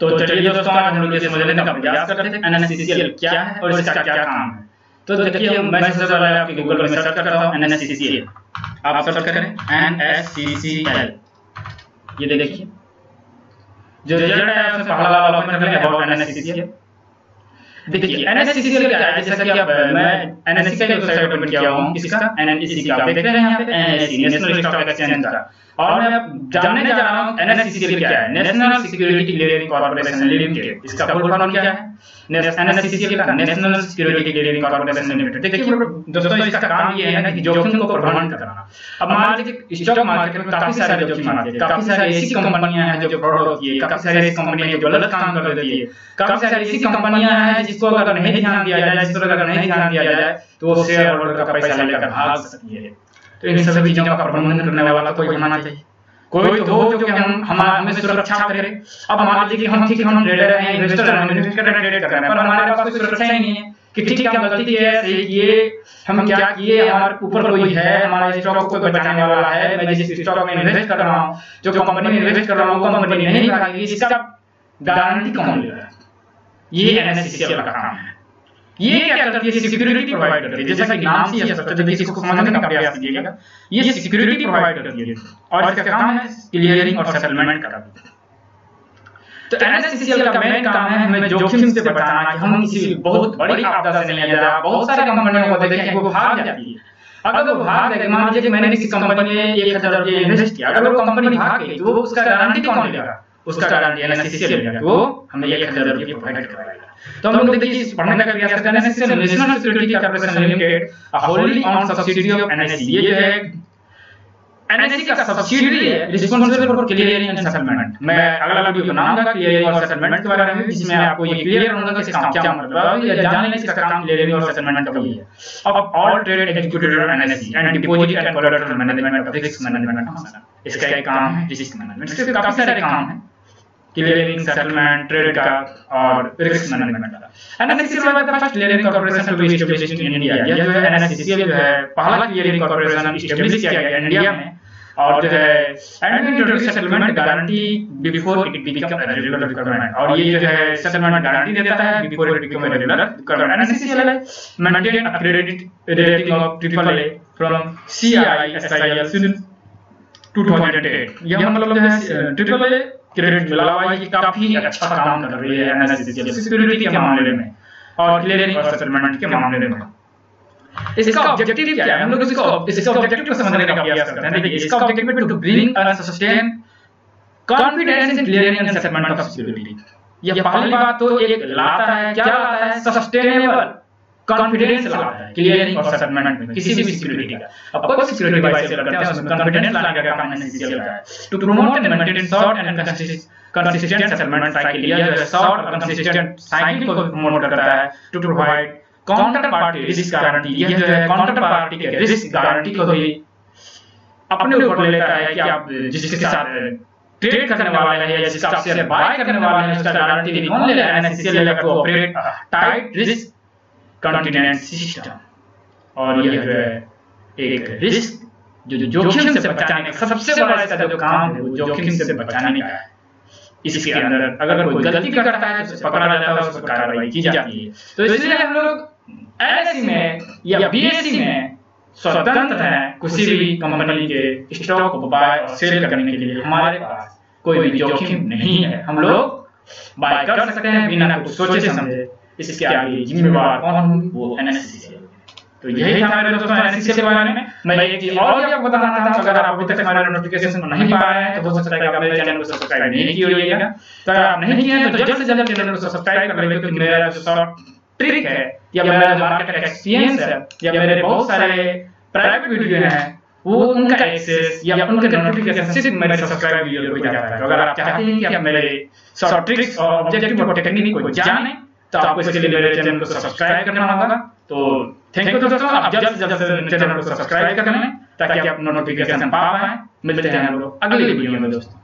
तो चलिए दोस्तों, आज हम लोग ये समझने का प्रयास करते थे NaCCl क्या है और इसका क्या काम है। तो देखिए, मैं सबसे पहले आपके गूगल में सर्च करता हूँ NaCCl। आप सर्च करें NaCCl, ये देखिए जो रिजल्ट है उसमें पहला वाला ऑप्शन है अबाउट NaCCl। देखिए NaCCl क्या है, जैसा कि आप मैं NSE का वेबसाइट ओपन किया हूँ, किसका NSE का, देख रहे हैं यहाँ पे NSE नेशनल स्टॉक एक्सचेंज का। और मैं जानने जा रहा हूँ NaCCl क्या है, national security clearing corporation limited. इसका फुल फॉर्म क्या है NaCCl का, national security clearing corporation limited. देखिए दोस्तों, इसका काम ये है ना कि जोखिम को प्रबंधन करना। अब मान लीजिए स्टॉक मार्केट में काफी सारे जोखिम आते हैं, काफी सारी ऐसी कंपनियां हैं जो फ्रॉड होती है, काफी सारी ऐसी कंपनियां जो गलत काम कर देती है, काफी सारी ऐसी कंपनियां हैं जिसको अगर नहीं ध्यान दिया जाए, जिस पर अगर नहीं ध्यान दिया जाए तो वो शेयर होल्डर का पैसा लेकर भाग सकती है। तो इन सभी चीजों का प्रबंधन करने वाला कोई होना चाहिए, कोई तो हो जो कि हमें सुरक्षा करे। अब मान लीजिए कि हम ट्रेडर हैं, इन्वेस्टर हैं, इन्वेस्ट कर रहे हैं, ट्रेड कर रहे हैं, पर हमारे पास कोई सुरक्षा ही नहीं है कि ठीक है हम गलती किए, सही किए, हम क्या किए, हमारे ऊपर कोई है, हमारे स्टॉक को बचाने वाला है, मैं जिस स्टॉक में इन्वेस्ट कर रहा हूँ, जो कंपनी में इन्वेस्ट कर रहा हूँ, कंपनी नहीं भागेगी, इसका गारंटी कौन लेगा? ये NaCCl का काम है। ये क्या करती है? सिक्योरिटी प्रोवाइड करती है, जैसा कि नाम से ही स्पष्ट है, देखिए इसको समझने का प्रयास कीजिएगा। ये सिक्योरिटी प्रोवाइड करती है और इसका काम है क्लियरिंग और सेटलमेंट करना। तो NaCCl का मेन काम है हमें जोखिम से बचाना, कि हम किसी बहुत बड़ी आपदा से नहीं जा। बहुत सारी कंपनियों को देखें वो भाग जाती है। अगर वो भाग जाएगी, मान लीजिए मैंने किसी कंपनी में 1000 रुपये इन्वेस्ट किया, अगर वो कंपनी भाग गई तो उसका गारंटी कौन लेगा? उसका गारंटी NaCCl लेगा, वो हमें 1000 रुपये प्रोवाइड कराएगा। तो हम लोग देखिए पढ़ने का प्रयास करते हैं NaCCl national security corporation limited, wholly owned subsidy of NSE। ये जो है NSE का सब्सिडी है, responsible for clearing and settlement. मैं अगला वीडियो बनाऊंगा क्लियरिंग और सेटलमेंट के बारे में, जिसमें आपको ये क्लियर होगा कि इसका क्या मतलब है, ये जान लें इसका काम क्लियरिंग और सेटलमेंट का भी है। अब all trade executed on NSE and deposit and collateral management of risk management, इसका एक काम है रिस्क मैनेजमेंट। इसके काफी सारे काम हैं, क्लियरिंग, सेटलमेंट, ट्रेड का और रिस्क मैनेजमेंट का। NaCCl was the first clearing corporation to be established in India. ये जो है NaCCl जो है पहला क्लियरिंग कॉर्पोरेशन एस्टैब्लिश किया गया इंडिया में, और जो है and introduce settlement guarantee before it become a regular requirement. और ये जो है सेटलमेंट गारंटी देता है before it become a regular requirement. NaCCl maintain a credit rating of AAA from CISIL since 2008। यह मतलब जो है AAA क्रेडिट मिला हुआ है, काफी अच्छा काम कर रही है NaCCl सिक्योरिटी के मामले में और क्लियरिंग और सेटलमेंट के मामले में। इसका ऑब्जेक्टिव क्या है? हम लोग इसका ऑब्जेक्टिव को समझने का प्रयास करते हैं। देखिए इसका ऑब्जेक्टिव है to bring a sustain confidence in clearing and settlement of security. ये पहली बात तो एक लाता है, क्या लाता है? सस्टेनेबल कॉन्फिडेंस लाता है क्लियरिंग और सेटलमेंट में किसी भी सिक्योरिटी का। अब कोई सिक्योरिटी बाय से करते हैं उसमें कॉन्फिडेंस लाने का काम NaCCl का है। To promote and maintain short and consistent settlement cycle. यह जो है शॉर्ट और कंसिस्टेंट साइकिल को प्रमोट करता है। To provide counter party risk guarantee. यह जो है काउंटर पार्टी के रिस्क गारंटी को भी अपने ऊपर ले लेता है कि आप जिसके साथ ट्रेड करने वाला है या जिसका आप शेयर बाय करने वाला है उसका गारंटी भी कौन ले रहा है? NaCCl लेगा to operate tight risk containment system. और यह जो है एक रिस्क जो जोखिम से बचाने का सबसे बड़ा इसका जो काम है वो जोखिम से बचाने का है। इसके अंदर अगर कोई गलती करता है तो उसे पकड़ा जाता है, उस पर कार्रवाई की जाती है। तो इसलिए हम लोग NSE में या BSE में स्वतंत्र हैं किसी भी कंपनी के स्टॉक को बाय और सेल करने के लिए। हमारे पास कोई भी जोखिम नहीं है, हम लोग बाय कर सकते हैं बिना कुछ सोचे समझे। इसके आगे जिम्मेवार कौन होंगे? वो NaCCl। तो यही था मेरे दोस्तों NaCCl के बारे में। मैं एक चीज और भी आपको बताना चाहता हूं, अगर आप अभी तक हमारे नोटिफिकेशन को नहीं पा रहे हैं तो हो सकता है कि आप मेरे चैनल को सब्सक्राइब नहीं किए होइएगा। तो अगर आप नहीं किए हैं तो जल्द से जल्द चैनल को सब्सक्राइब कर लेंगे, क्योंकि मेरा जो शॉर्ट ट्रिक है या मेरा जो मार्केट एक्सपीरियंस है या मेरे बहुत सारे प्राइवेट वीडियो हैं वो उनका एक्सेस या उनके नोटिफिकेशन सिर्फ मेरे सब्सक्राइब वीडियो को जाता है। तो अगर आप चाहते हैं कि आप मेरे शॉर्ट ट्रिक्स और ऑब्जेक्टिव और टेक्निक को जानें तो आपको इसके लिए मेरे चैनल को सब्सक्राइब करना होगा। तो थैंक यू दोस्तों, आप जल्द से जल्द चैनल को सब्सक्राइब कर लें ताकि आप नोटिफिकेशन पा पाएं। मिलते हैं हम लोग अगली वीडियो में दोस्तों।